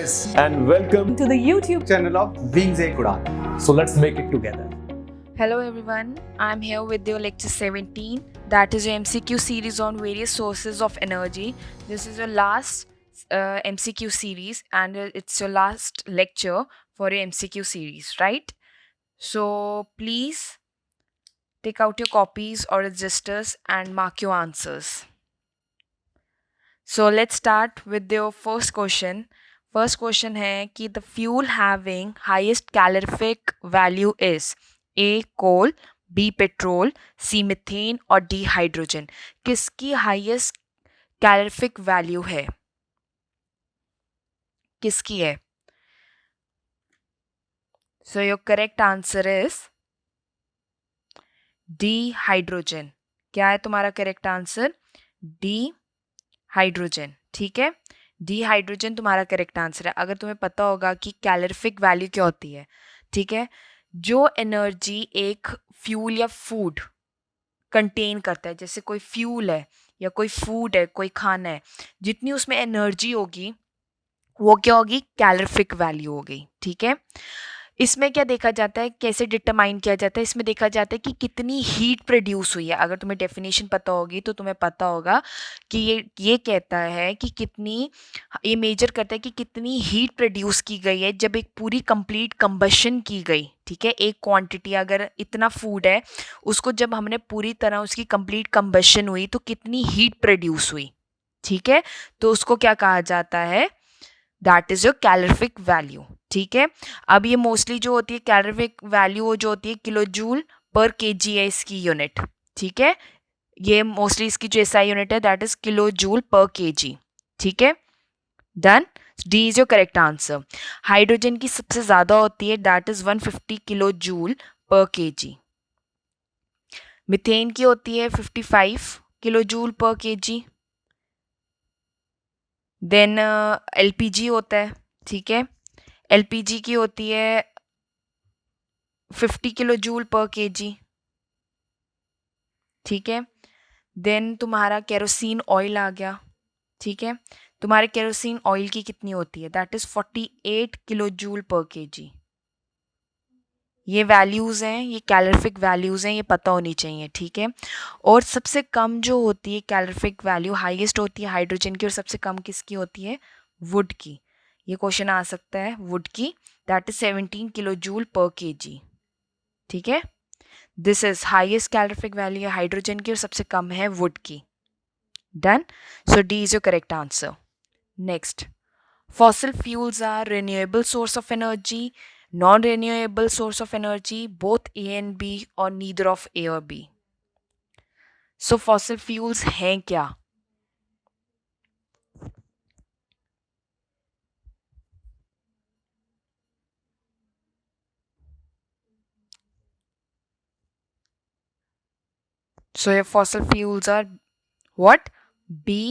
viewers and welcome to the YouTube channel of Wings A Kudan. So let's make it together. Hello everyone, I'm here with your lecture 17, that is your MCQ series on various sources of energy. This is your last MCQ series and it's your last lecture for your MCQ series, right? So please take out your copies or registers and mark your answers. So let's start with your first question. First question है कि the fuel having highest calorific value is A. coal, B. petrol, C. methane और D. hydrogen. किसकी highest calorific value है? किसकी है? So your correct answer is D. hydrogen. क्या है तुम्हारा correct answer? D. हाइड्रोजन. ठीक है, डी हाइड्रोजन तुम्हारा करेक्ट आंसर है. अगर तुम्हें पता होगा कि कैलोरिफिक वैल्यू क्या होती है, ठीक है, जो एनर्जी एक फ्यूल या फूड कंटेन करता है, जैसे कोई फ्यूल है या कोई फूड है, कोई खाना है, जितनी उसमें एनर्जी होगी वो क्या होगी? कैलोरिफिक वैल्यू हो गई. ठीक है, इसमें क्या देखा जाता है, कैसे डिटरमाइन किया जाता है? इसमें देखा जाता है कि कितनी हीट प्रोड्यूस हुई है. अगर तुम्हें डेफिनेशन पता होगी तो तुम्हें पता होगा कि ये कहता है कि कितनी, ये मेजर करता है कि कितनी हीट प्रोड्यूस की गई है जब एक पूरी कंप्लीट कंबशन की गई. ठीक है, एक क्वांटिटी, अगर इतना फूड है उसको जब हमने पूरी तरह उसकी कंप्लीट कंबशन हुई तो कितनी हीट प्रोड्यूस हुई. ठीक है, तो उसको क्या कहा जाता है? That is your calorific value. ठीक है, अब ये मोस्टली जो होती है कैलोरिफिक वैल्यू वो जो होती है किलो जूल पर केजी है इसकी यूनिट. ठीक है, ये मोस्टली इसकी जो एसआई यूनिट है that is kilo joule per KG. ठीक है, done. D is your correct answer. Hydrogen की सबसे ज़्यादा होती है, that is 150 kilo joule per KG. Methane की होती है 55 kilo joule per KG. Then LPG होता है. ठीक है, एलपीजी की होती है 50 किलो जूल पर केजी. ठीक है, देन तुम्हारा केरोसिन ऑयल आ गया. ठीक है, तुम्हारे केरोसिन ऑयल की कितनी होती है? That is 48 kilo joule per KG. ये वैल्यूज़ हैं, ये कैलोरिफिक वैल्यूज़ हैं, ये पता होनी चाहिए. ठीक है, और सबसे कम जो होती है कैलोरिफिक वैल्यू, हाईएस्ट होती है हाइड्रोजन की और सबसे कम किसकी होती है? वुड की. ये क्वेश्चन आ सकता है वुड की, that is 17 kilo joule per KG. ठीक है, this is highest calorific value है हाइड्रोजन की और सबसे कम है वुड की. Done. So D is your correct answer. Next, fossil fuels are renewable source of energy, non-renewable source of energy, both A and B, or neither of A or B. So fossil fuels हैं क्या? So your fossil fuels are what? B,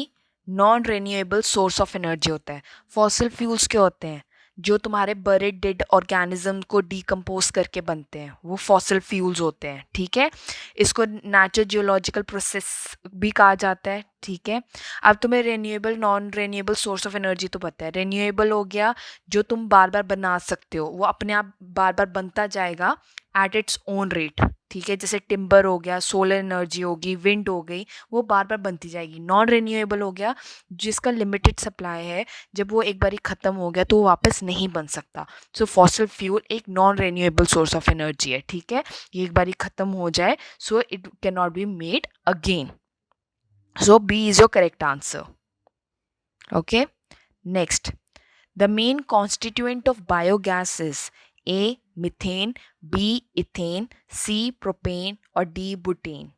non renewable source of energy होता है. Fossil fuels क्या होते हैं? जो तुम्हारे buried dead organism को डीकम्पोज करके बनते हैं, वो फॉसिल फ्यूल्स होते हैं. ठीक है, इसको नेचुरल जियोलॉजिकल प्रोसेस भी कहा जाता है. ठीक है, अब तुम्हें renewable non renewable source of energy तो पता है. रेन्यूएबल हो गया जो तुम बार बार बना सकते हो, वो अपने आप बार बार बनता जाएगा एट इट्स ओन रेट. ठीक है, जैसे टिम्बर हो गया, सोलर एनर्जी होगी, विंड हो गई, वो बार बार बनती जाएगी. नॉन रिन्यूएबल हो गया जिसका लिमिटेड सप्लाई है, जब वो एक बारी ख़त्म हो गया तो वो वापस नहीं बन सकता. सो फॉसिल फ्यूल एक non renewable source of energy है. ठीक है, ये एक बारी ख़त्म हो जाए so it can not be made again. So B is your correct answer. Okay, next, the main constituent of biogas is A, methane, B, ethane, C, propane और D, बुटेन.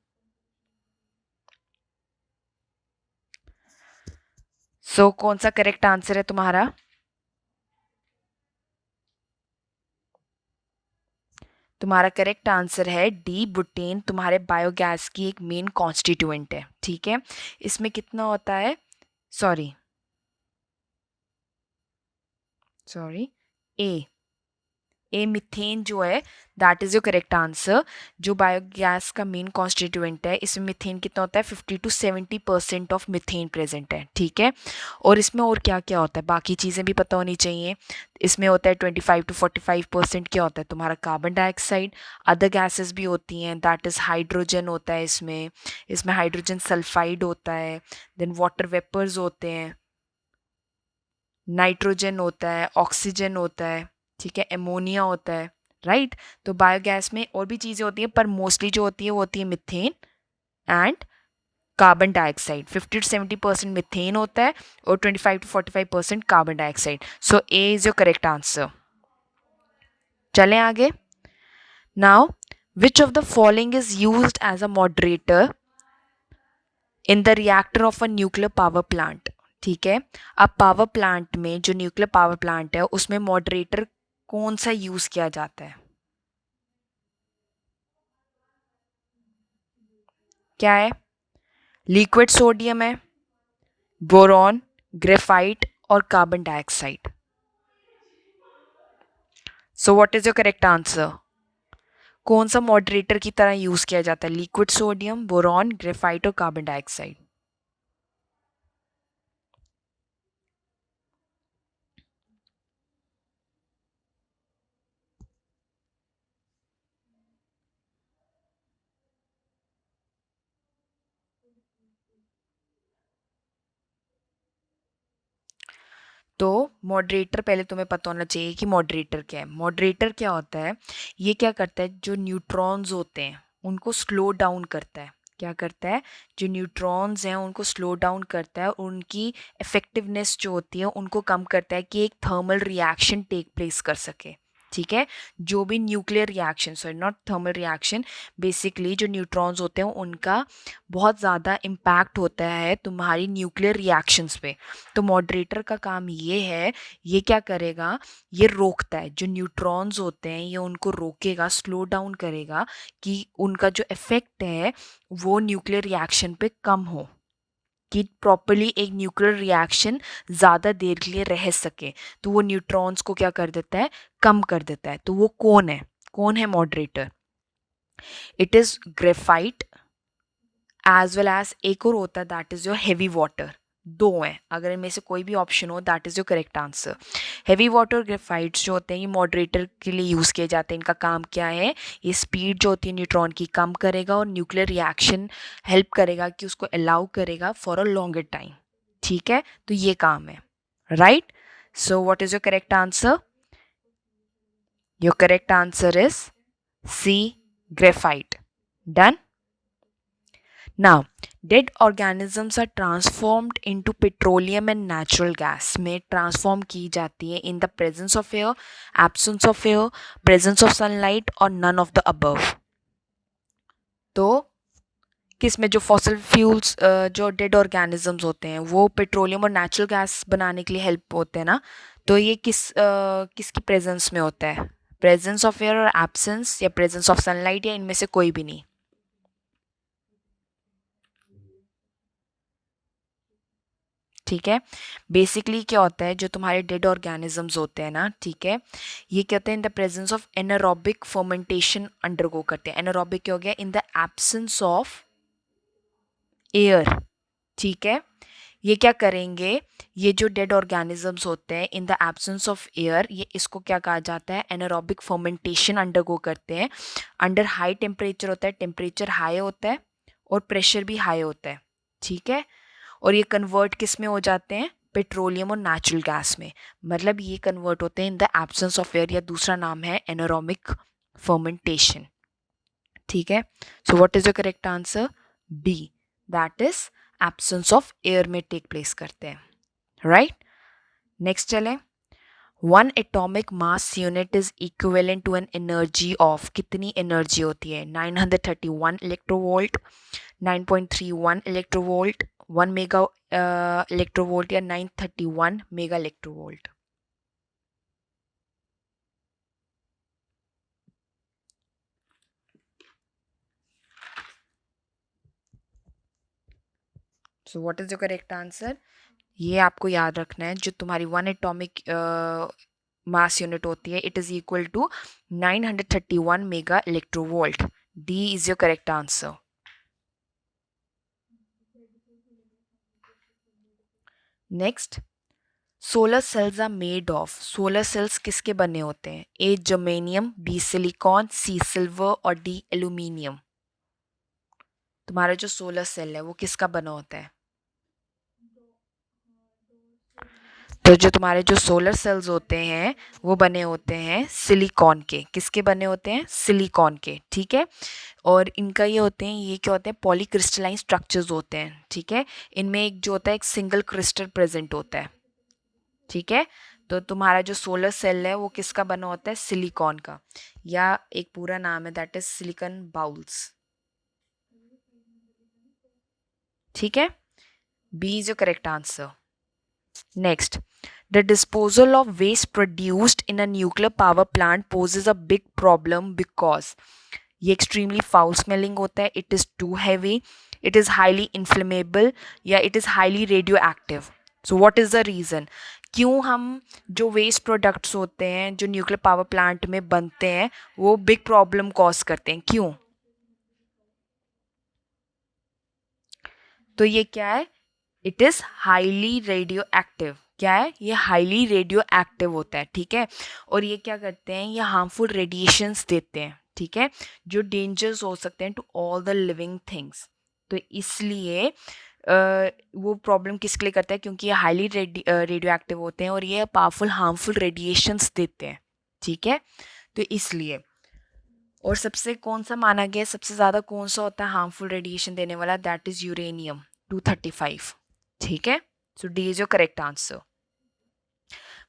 सो कौन सा करेक्ट आंसर है तुम्हारा? तुम्हारा correct answer है D, butane तुम्हारे biogas की एक मेन कॉन्स्टिट्यूएंट है. ठीक है, इसमें कितना होता है? सॉरी, A ए मिथेन जो है that is your correct answer. जो बायोगैस का मेन कॉन्स्टिट्यूएंट है, इसमें मिथेन कितना होता है, 50 to 70% ऑफ मिथेन प्रेजेंट है, ठीक है। और इसमें और क्या क्या होता है, बाकी चीज़ें भी पता होनी चाहिए। इसमें होता है 25 to 45% क्या होता है तुम्हारा कार्बन डाइऑक्साइड। अदर गैसेस भी होती हैं, दैट इज़ हाइड्रोजन होता है इसमें हाइड्रोजन सल्फाइड होता है, देन वाटर वेपर्स होते हैं, नाइट्रोजन होता है, ऑक्सीजन होता है, ठीक है, एमोनिया होता है, राइट। तो बायोगैस में और भी चीज़ें होती हैं, पर मोस्टली जो होती है वो होती है methane and carbon dioxide. 50 to 70% methane होता है और 25 to 45% carbon dioxide. So A is your correct answer. चलें आगे। Now which of the following is used as a moderator in the reactor of a nuclear power plant. ठीक है, अब power plant में, जो न्यूक्लियर पावर प्लांट है, उसमें moderator कौन सा यूज किया जाता है? क्या है? लिक्विड सोडियम है, बोरॉन, ग्रेफाइट और carbon dioxide. So what is your correct answer? कौन सा मॉडरेटर की तरह यूज किया जाता है? लिक्विड सोडियम, बोरॉन, ग्रेफाइट और कार्बन डाइऑक्साइड। तो मॉडरेटर, पहले तुम्हें पता होना चाहिए कि मॉडरेटर क्या है। मॉडरेटर क्या होता है? ये क्या करता है, जो न्यूट्रॉन्स होते हैं उनको स्लो डाउन करता है। क्या करता है? जो न्यूट्रॉन्स हैं उनको स्लो डाउन करता है, और उनकी इफेक्टिवनेस जो होती है उनको कम करता है कि एक थर्मल रिएक्शन टेक प्लेस कर सके। ठीक है, जो भी nuclear reaction, sorry not thermal reaction, basically जो न्यूट्रॉन्स होते हैं उनका बहुत ज़्यादा इम्पैक्ट होता है तुम्हारी न्यूक्लियर रिएक्शंस पे। तो मॉडरेटर का काम ये है, ये क्या करेगा, ये रोकता है, जो न्यूट्रॉन्स होते हैं ये उनको रोकेगा, स्लो डाउन करेगा कि उनका जो इफेक्ट है वो न्यूक्लियर रिएक्शन पे कम हो, कि प्रॉपरली एक न्यूक्लियर रिएक्शन ज़्यादा देर के लिए रह सके। तो वो न्यूट्रॉन्स को क्या कर देता है, कम कर देता है। तो वो कौन है moderator? It is graphite as well as एक और होता है, that is your heavy water. दो हैं, अगर इनमें से कोई भी ऑप्शन हो that is your correct answer. Heavy water graphites जो होते हैं ये मॉडरेटर के लिए यूज़ किए जाते हैं। इनका काम क्या है, ये स्पीड जो होती है न्यूट्रॉन की कम करेगा और न्यूक्लियर रिएक्शन हेल्प करेगा कि उसको अलाउ करेगा फॉर अ लॉन्गर टाइम। ठीक है, तो ये काम है, right. So what is your correct answer? Your correct answer is C, graphite. Done. Now, dead organisms are transformed into petroleum and natural gas में ट्रांसफॉर्म की जाती है in the presence of air, absence of air, presence of sunlight और none of the above। तो किस में, जो fossil fuels, जो डेड ऑर्गेनिजम्स होते हैं वो पेट्रोलियम और नेचुरल गैस बनाने के लिए हेल्प होते हैं ना, तो ये किसकी प्रेजेंस में होता है? प्रेजेंस ऑफ एयर और एब्सेंस, या प्रेजेंस ऑफ सनलाइट, या इनमें से कोई भी नहीं? ठीक है, बेसिकली क्या होता है, जो तुम्हारे डेड ऑर्गेनिजम्स होते हैं ना, ठीक है, ये क्या होते हैं, in the presence of anaerobic fermentation undergo करते हैं। एनारोबिक क्या हो गया, इन द एब्सेंस ऑफ एयर। ठीक है, ये क्या करेंगे, ये जो डेड ऑर्गेनिजम्स होते हैं in the absence of air, ये इसको क्या कहा जाता है, एनारोबिक फर्मेंटेशन अंडरगो करते हैं। अंडर हाई टेम्परेचर होता है, टेम्परेचर हाई होता है और प्रेशर भी हाई होता है। ठीक है, और ये कन्वर्ट किस में हो जाते हैं, पेट्रोलियम और नेचुरल गैस में। मतलब ये कन्वर्ट होते हैं in the absence of air, या दूसरा नाम है एनारोबिक फर्मेंटेशन। ठीक है, so what is the correct answer? B, that is absence of air में टेक प्लेस करते हैं, राइट। नेक्स्ट चलें। One atomic mass unit is equivalent to an energy of, कितनी एनर्जी होती है, 931 इलेक्ट्रोवोल्ट, 9.31 इलेक्ट्रोवोल्ट, 1 मेगा इलेक्ट्रोवोल्ट, या 931 mega electronvolt? So what is the correct answer? ये आपको याद रखना है, जो तुम्हारी वन एटॉमिक मास यूनिट होती है, it is equal to 931 mega electronvolt. D is your correct answer. Next, solar cells are made of, solar cells किसके बने होते हैं? A germanium, B silicon, C silver और डी एल्यूमिनियम। तुम्हारा जो solar cell है वो किसका बना होता है? तो जो तुम्हारे जो सोलर सेल्स होते हैं वो बने होते हैं सिलिकॉन के। किसके बने होते हैं? सिलिकॉन के, ठीक है। और इनका ये होते हैं, ये क्या होते हैं? पॉलीक्रिस्टलाइन स्ट्रक्चर्स होते हैं, ठीक है। इनमें एक जो होता है एक सिंगल क्रिस्टल प्रेजेंट होता है, ठीक है। तो तुम्हारा जो सोलर सेल है वो किसका बना होता है? सिलिकॉन का, या एक पूरा नाम है दैट इज सिलिकॉन बाउल्स, ठीक है। B is your correct answer. Next, the disposal of waste produced in a nuclear power plant poses a big problem because ये extremely foul smelling होता है, it is too heavy, it is highly inflammable या it is highly radioactive. So what is the reason? क्यों हम जो waste products होते हैं जो न्यूक्लियर पावर प्लांट में बनते हैं वो बिग प्रॉब्लम कॉज करते हैं, क्यों? तो ये क्या है? It is highly radio active. क्या है? ये हाईली रेडियो एक्टिव होता है, ठीक है। और ये क्या करते हैं? ये हार्मफुल रेडिएशंस देते हैं, ठीक है, जो डेंजर्स हो सकते हैं to all the living things. तो इसलिए वो प्रॉब्लम किसके लिए करता है? क्योंकि ये हाईली रेडियो एक्टिव होते हैं और ये पावरफुल हार्मफुल रेडिएशंस देते हैं, ठीक है। तो इसलिए, और सबसे कौन सा माना गया सबसे ज़्यादा कौन सा होता है हार्मफुल रेडिएशन देने वाला? दैट इज़ यूरेनियम 235, ठीक है। So D is your correct answer.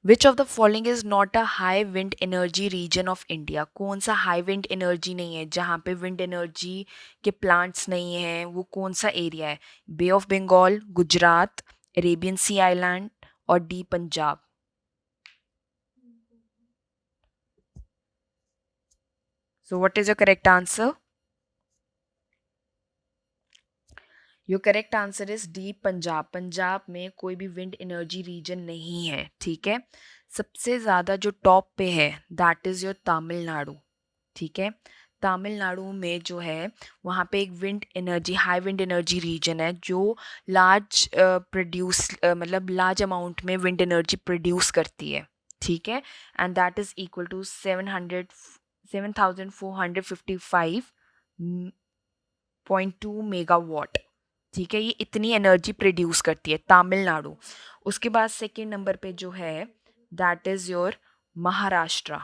Which of the following is not a high wind energy region of India? कौन सा हाई विंड एनर्जी नहीं है, जहाँ पे विंड एनर्जी के प्लांट्स नहीं हैं, वो कौन सा एरिया है? Bay of Bengal, Gujarat, Arabian Sea island और D Punjab. So what is your correct answer? Your correct answer is D Punjab. Punjab में कोई भी विंड एनर्जी रीजन नहीं है, ठीक है। सबसे ज़्यादा जो टॉप पे है दैट इज़ योर तमिलनाडु, ठीक है। तमिलनाडु में जो है वहाँ पे एक wind energy high wind energy region है जो लार्ज प्रोड्यूस मतलब लार्ज अमाउंट में विंड एनर्जी प्रोड्यूस करती है, ठीक है। And that is equal to 7,455.2 megawatt, ठीक है। ये इतनी एनर्जी प्रोड्यूस करती है तमिलनाडु। उसके बाद सेकेंड नंबर पे जो है दैट इज़ योर महाराष्ट्र,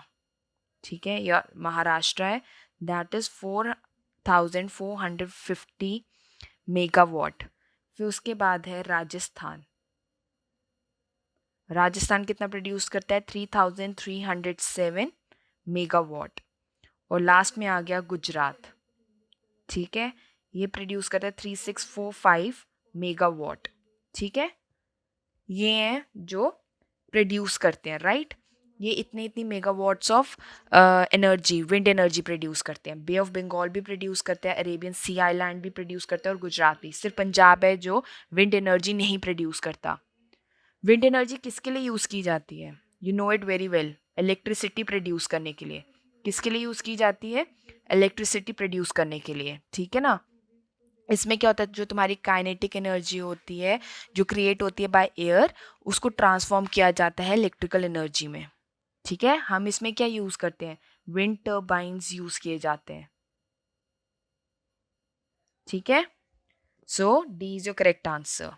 ठीक है। या महाराष्ट्र है, दैट इज़ 4,450 मेगावाट। फिर उसके बाद है राजस्थान। राजस्थान कितना प्रोड्यूस करता है? 3,307 मेगावाट। और लास्ट में आ गया गुजरात, ठीक है। ये प्रोड्यूस करता है 3,645 मेगावाट, ठीक है। ये हैं जो प्रोड्यूस करते हैं, राइट। ये इतनी megawatts of energy wind energy produce करते हैं। बे ऑफ बंगाल भी प्रोड्यूस करते हैं, अरेबियन सी आइलैंड भी प्रोड्यूस करता है और गुजरात भी। सिर्फ पंजाब है जो विंड एनर्जी नहीं प्रोड्यूस करता। विंड एनर्जी किसके लिए यूज़ की जाती है? You know it very well. Electricity produce करने के लिए। किसके लिए यूज़ की जाती है? इलेक्ट्रिसिटी प्रोड्यूस करने के लिए, ठीक है ना। इसमें क्या होता है? जो तुम्हारी काइनेटिक एनर्जी होती है जो क्रिएट होती है बाय एयर, उसको ट्रांसफॉर्म किया जाता है इलेक्ट्रिकल एनर्जी में, ठीक है। हम इसमें क्या यूज़ करते हैं? विंड टर्बाइंस यूज़ किए जाते हैं, ठीक है। So D is your correct answer.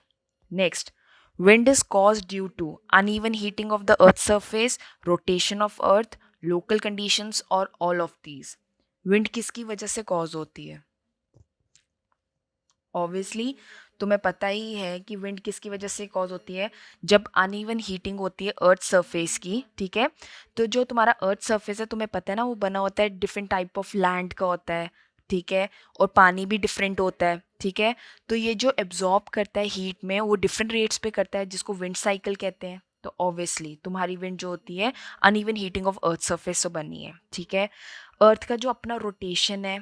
Next, wind is caused due to uneven heating of the earth's surface, rotation of earth, local conditions or all of these. wind किसकी वजह से cause होती है? ऑब्वियसली तुम्हें पता ही है कि विंड किसकी वजह से कॉज होती है। जब अनइवन हीटिंग होती है अर्थ सरफेस की, ठीक है। तो जो तुम्हारा अर्थ सरफेस है तुम्हें पता है ना वो बना होता है डिफरेंट टाइप ऑफ लैंड का होता है, ठीक है। और पानी भी डिफरेंट होता है, ठीक है। तो ये जो एब्जॉर्ब करता है हीट में वो डिफरेंट रेट्स पे करता है, जिसको विंड साइकिल कहते हैं। तो ऑब्वियसली तुम्हारी विंड जो होती है uneven heating of earth surface से बनी है, ठीक है। अर्थ का जो अपना रोटेशन है,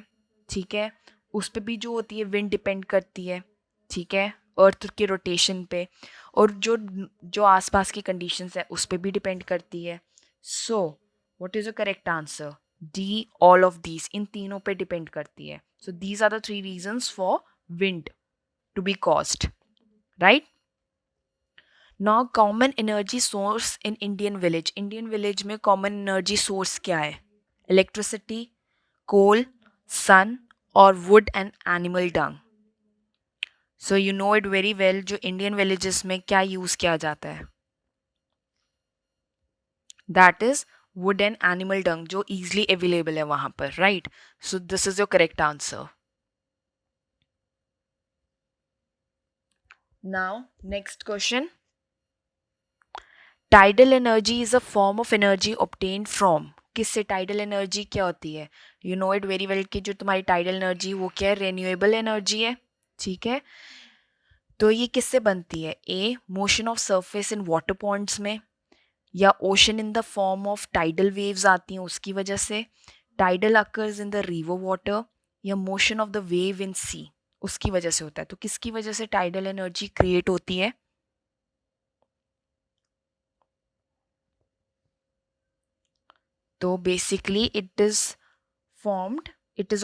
ठीक है, उस पर भी जो होती है विंड डिपेंड करती है, ठीक है, अर्थ के रोटेशन पे। और जो जो आसपास की कंडीशंस है उस पर भी डिपेंड करती है। So what is the correct answer? D, all of these, इन तीनों पे डिपेंड करती है. So these are the 3 reasons for wind to be caused, right? Now common energy source in Indian village. Indian village में common energy source क्या है? Electricity, coal, sun और wood and animal dung. So you know it very well. जो Indian villages में क्या use किया जाता है? That is would and animal डंग, जो इजिली अवेलेबल है वहां पर, right? So this is your correct answer. Now next question. Tidal energy is a form of energy obtained from. किससे? टाइडल एनर्जी क्या होती है? You know it very well कि जो तुम्हारी टाइडल एनर्जी वो क्या है? रिन्यूएबल एनर्जी है, ठीक है? तो ये किससे बनती है? A, motion of surface in water ponds में, या ocean in the form of tidal waves आती हैं उसकी वजह से, tidal occurs in the river water, या motion of the wave in sea उसकी वजह से होता है. तो किसकी वजह से टाइडल एनर्जी क्रिएट होती है? तो basically it is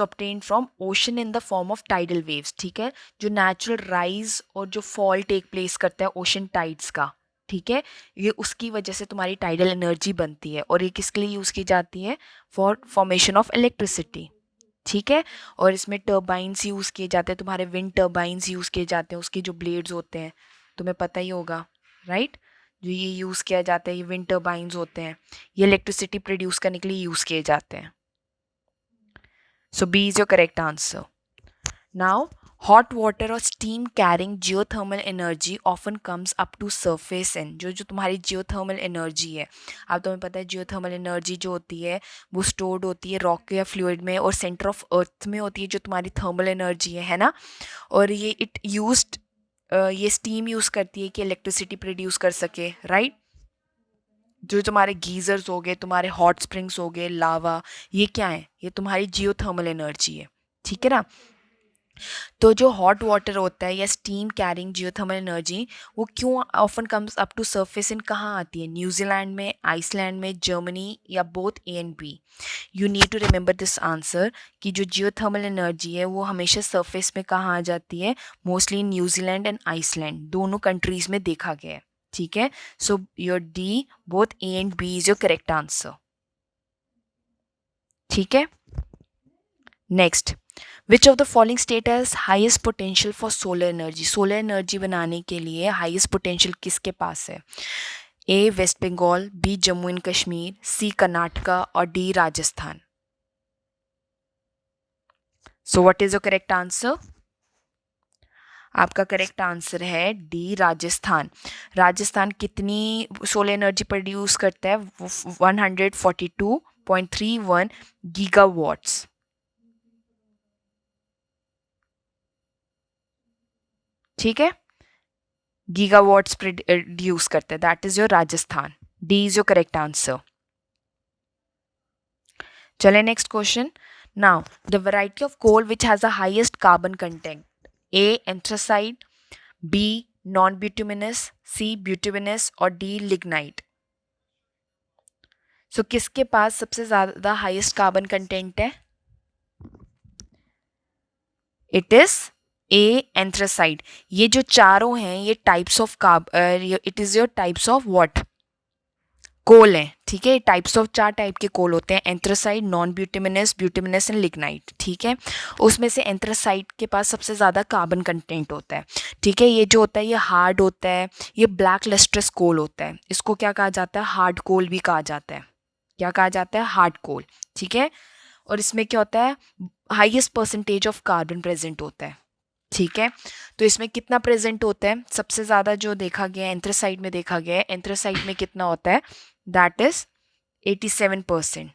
obtained from ocean in the form of tidal waves, ठीक है? जो नेचुरल राइज और जो फॉल टेक प्लेस करता है ओशन टाइड्स का, ठीक है, ये उसकी वजह से तुम्हारी टाइडल एनर्जी बनती है. और ये किसके लिए यूज़ की जाती है? फॉर फॉर्मेशन ऑफ इलेक्ट्रिसिटी, ठीक है? और इसमें टर्बाइंस यूज़ किए जाते हैं, तुम्हारे विंड टर्बाइंस यूज़ किए जाते हैं, उसके जो ब्लेड्स होते हैं तुम्हें पता ही होगा, राइट? जो ये यूज़ किया जाता है, ये विंड टर्बाइंस होते हैं, ये इलेक्ट्रिसिटी प्रोड्यूस करने के लिए यूज़ किए जाते हैं. So B is your correct answer. Now hot water और steam carrying geothermal energy often comes up to surface in. जो जो तुम्हारी जियोथर्मल एनर्जी है, अब तुम्हें पता है जियोथर्मल एनर्जी जो होती है वो स्टोर्ड होती है रॉक या फ्लूइड में, और सेंटर ऑफ अर्थ में होती है जो तुम्हारी थर्मल एनर्जी है ना? और ये ये स्टीम यूज़ करती है कि इलेक्ट्रिसिटी प्रोड्यूस कर सके, राइट? जो तुम्हारे गीजर्स हो गए, तुम्हारे हॉट स्प्रिंग्स हो गए, लावा, ये क्या है? ये तुम्हारी जियोथर्मल एनर्जी है, ठीक है ना? तो जो हॉट वाटर होता है या स्टीम कैरिंग जियोथर्मल एनर्जी, वो क्यों often comes up to surface in कहाँ आती है? न्यूजीलैंड में, आइसलैंड में, जर्मनी, या both A and B? You need to remember this answer कि जो जियोथर्मल एनर्जी है वो हमेशा सरफेस में कहाँ आ जाती है? मोस्टली न्यूजीलैंड एंड आइसलैंड, दोनों कंट्रीज में देखा गया है, ठीक है? So your D, both A and B is your correct answer, ठीक है? Next, which of the following state has highest potential for solar energy? Solar energy बनाने के लिए हाईएस्ट पोटेंशियल किसके पास है? A, West Bengal, B, Jammu and Kashmir, C, Karnataka, और D, Rajasthan. So what is your correct answer? आपका करेक्ट आंसर है डी, राजस्थान. राजस्थान कितनी सोलर एनर्जी प्रोड्यूस करता है? 142.31 गीगावाट्स, ठीक है? गीगावाट्स प्रोड्यूस करते हैं. That is your Rajasthan. D is your correct answer. चले next question. Now the variety of coal which has the highest carbon content. A, anthracite, B, non bituminous, C, bituminous, और D, lignite. So किसके पास सबसे ज्यादा highest carbon content है? It is A, anthracite. ये जो चारों हैं ये types of it is your types of what? Coal है, ठीक है? टाइप्स ऑफ 4 टाइप के कोल होते हैं: एंथ्रासाइट, नॉन ब्यूटिमिनस, ब्यूटिमिनस एंड लिग्नाइट, ठीक है? उसमें से एंथ्रासाइट के पास सबसे ज़्यादा कार्बन कंटेंट होता है, ठीक है? ये जो होता है ये हार्ड होता है, ये ब्लैक लस्ट्रस कोल होता है. इसको क्या कहा जाता है? हार्ड कोल भी कहा जाता है. क्या कहा जाता है? हार्ड कोल, ठीक है? और इसमें क्या होता है? Highest percentage of carbon present होता है, ठीक है? तो इसमें कितना प्रेजेंट होता है? सबसे ज़्यादा जो देखा गया है एंथ्रासाइट में देखा गया है. एंथ्रासाइट में कितना होता है? That is 87%.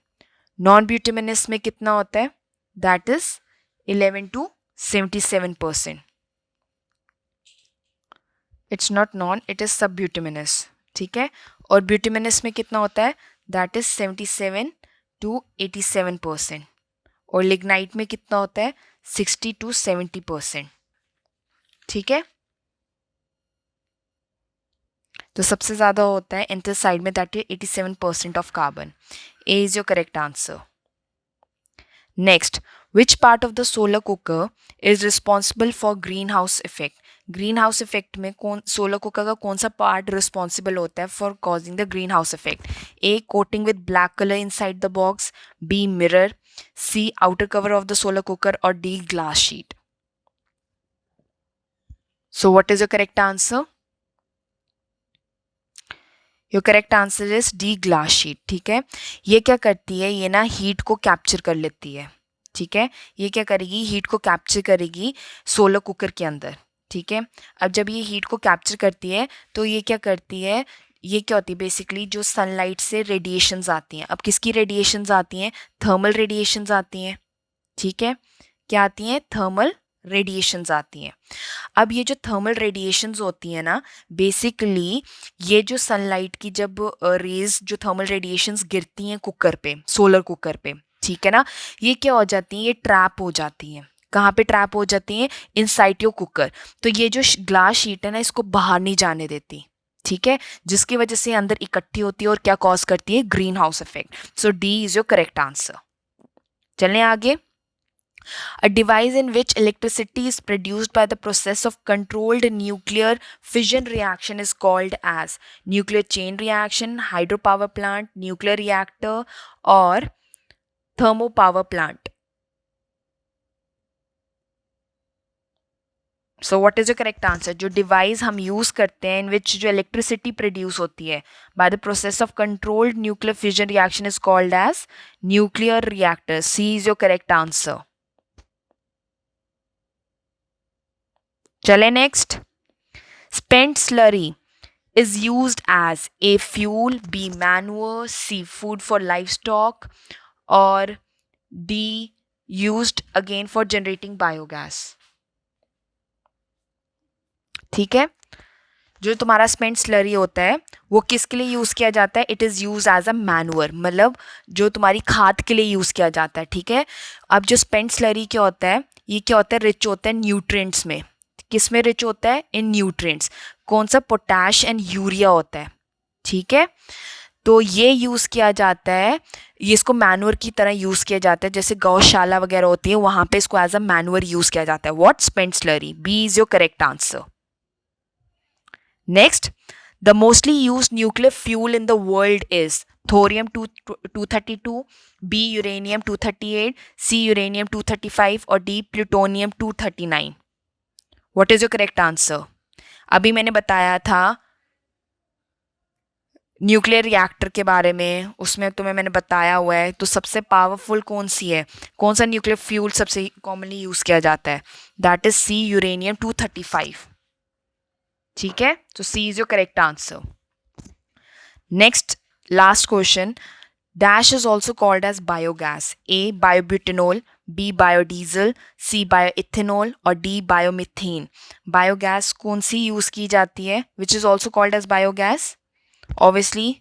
नॉन ब्यूटिमिनस में कितना होता है? That is 11 to 77%. It's not non, it is सब ब्यूटिमिनस, ठीक है? और ब्यूटिमिनस में कितना होता है? That is 77 to 87%. और लिग्नाइट में कितना होता है? 60 to 70%, ठीक है? तो सबसे ज़्यादा होता है एंथ्रासाइड में, that is 87% of carbon. A is your correct answer. Next, which part of the solar cooker is responsible for green house effect. Green house effect में कौन, सोलर कुकर का कौन सा पार्ट रिस्पॉन्सिबल होता है for causing the green house effect. A coating with black colour inside the box, B mirror, C outer cover of the solar cooker और D glass sheet. So what is your correct answer. Your correct answer is D glass sheet. ठीक है, ये क्या करती है, ये ना heat को कैप्चर कर लेती है. ठीक है, ये क्या करेगी, हीट को कैप्चर करेगी सोलर कुकर के अंदर. ठीक है, अब जब ये हीट को कैप्चर करती है तो ये क्या करती है, ये क्या होती है बेसिकली, जो सनलाइट से रेडिएशंस आती हैं. अब किसकी रेडिएशंस आती हैं, थर्मल रेडिएशंस आती हैं. ठीक है, क्या आती हैं, थर्मल रेडिएशंस आती हैं. अब ये जो थर्मल रेडिएशंस होती हैं ना, बेसिकली ये जो सनलाइट की जब रेज, जो थर्मल रेडिएशंस गिरती हैं कुकर पे, सोलर कुकर पे, ठीक है ना, ये क्या हो जाती हैं, ये ट्रैप हो जाती हैं. कहाँ पे ट्रैप हो जाती हैं, इनसाइड योर कुकर. तो ये जो ग्लास शीट है ना, इसको बाहर नहीं जाने देती. ठीक है, जिसकी वजह से अंदर इकट्ठी होती है और क्या कॉज करती है, green house effect. So D is your correct answer. चलें आगे. A device in which electricity is produced by the process of controlled nuclear fission reaction is called as nuclear chain reaction, hydropower plant, nuclear reactor or thermopower plant. So what is your correct answer? जो device हम use करते हैं in which जो electricity produce होती है by the process of controlled nuclear fission reaction is called as nuclear reactor. C is your correct answer. चले next. Spent slurry is used as A fuel, B manure, C food for livestock or D used again for generating biogas. ठीक है, जो तुम्हारा spent slurry होता है वो किसके लिए यूज़ किया जाता है, it is use as a manure, मतलब जो तुम्हारी खाद के लिए यूज़ किया जाता है. ठीक है, अब जो स्पेंट स्लरी क्या होता है, ये क्या होता है, रिच होता है न्यूट्रिएंट्स में. किस में रिच होता है, इन न्यूट्रिएंट्स. कौन सा, पोटैश एंड यूरिया होता है. ठीक है, तो ये यूज़ किया जाता है, ये इसको मैनुअर की तरह यूज़ किया जाता है, जैसे गौशाला वगैरह होती है वहाँ पे इसको एज अ मैनुअर यूज़ किया जाता है. What, spent slurry. B is your correct answer. Next, the mostly used nuclear fuel in the world is thorium-232, B uranium-238, C uranium-235 और D plutonium-239. What is your correct answer? अभी मैंने बताया था nuclear reactor के बारे में, उसमें तुम्हें मैंने बताया हुआ है. तो सबसे पावरफुल कौन सी है, कौन सा न्यूक्लियर फ्यूल सबसे कॉमनली यूज़ किया जाता है, दैट इज C uranium-235. ठीक है, तो C is your correct answer. Next, last question. Dash is also called as biogas. A biobutanol, B biodiesel, C bioethanol और डी बायोमीथेन. बायोगैस कौन सी यूज की जाती है, which is also called as biogas. Obviously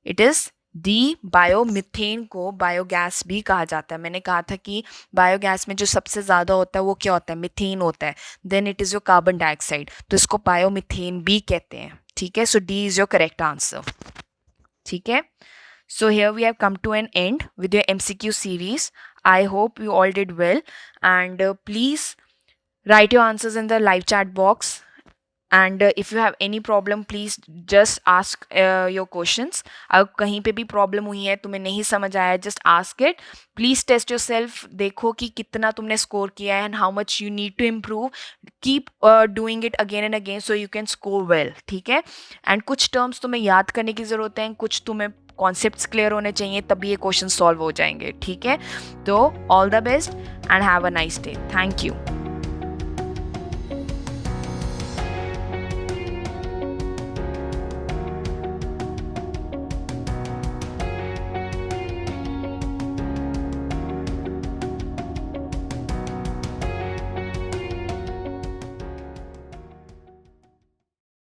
it is the biomethane को biogas भी कहा जाता है. मैंने कहा था कि बायोगैस में जो सबसे ज़्यादा होता है वो क्या होता है, मीथेन होता है. Then it is your carbon dioxide, तो इसको बायोमीथेन भी कहते हैं. ठीक है, so D is your correct answer. ठीक है, so here we have come to an end with your MCQ series. I hope you all did well and please write your answers in the live chat box. And if you have any problem please just ask your questions. अगर कहीं पे भी problem हुई है, तुम्हें नहीं समझ आया, just ask it. Please test yourself, देखो कि कितना तुमने स्कोर किया है and how much you need to improve. Keep doing it again and again so you can score well. ठीक है, एंड कुछ टर्म्स तुम्हें याद करने की ज़रूरत है, कुछ तुम्हें कॉन्सेप्ट्स क्लियर होने चाहिए, तभी ये क्वेश्चन सॉल्व हो जाएंगे. ठीक है, तो all the best and have a nice day. Thank you.